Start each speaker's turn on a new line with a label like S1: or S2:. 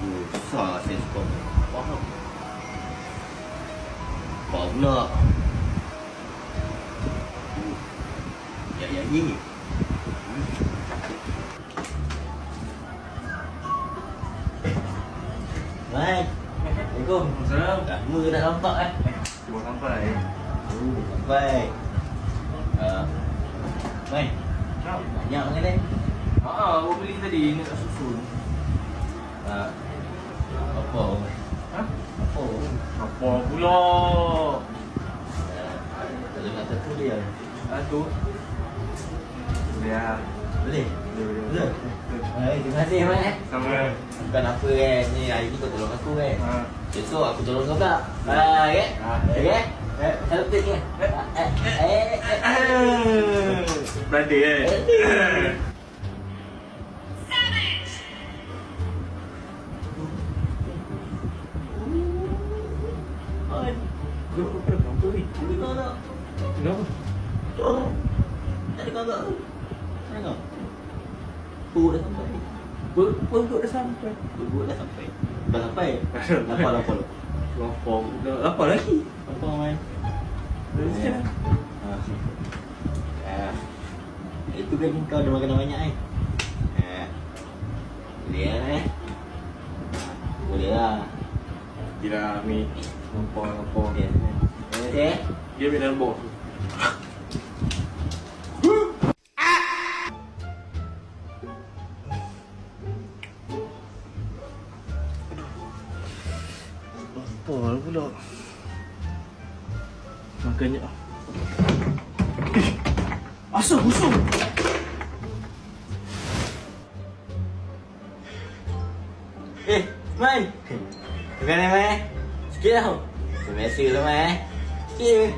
S1: Besar saya suka. Faham? Bawa pula. Ya, ni. Baik. Assalamualaikum.
S2: Assalamualaikum.
S1: Lama dah nampak kan?
S2: Cuma sampai.
S1: Sampai. Baik. Banyak kan ni?
S2: Baru beli tadi nak susun.
S1: Apa?
S2: Ha?
S1: Apa?
S2: Apa pula?
S1: Kalau kata tu dia.
S2: Tu. Dia.
S1: Boleh?
S2: Boleh.
S1: Baik, terima kasih Mat.
S2: Sama.
S1: Bukan apa kan, ni hari ni kau tolong aku kan. Besok aku tolong kau pula. Okay? Okay? Selalu tik kan?
S2: Berada Kenapa?
S1: Tadi kau tak tu. Mana kau? Puk dah sampai.
S2: Pukul dah sampai.
S1: Puk dah sampai. Dah sampai? Lapar.
S2: Lapar lagi.
S1: Lapar main. Itu kan kau dah makan banyak kan? Boleh lah Boleh lah.
S2: Gila ni. Lapar.
S1: Okay?
S2: Dia ambil dalam bawah. Lapar pula. Makanya. Asal busuk.
S1: Man! Bukan ni Man? Sikit tau. Biasa lah Man. Sikit je.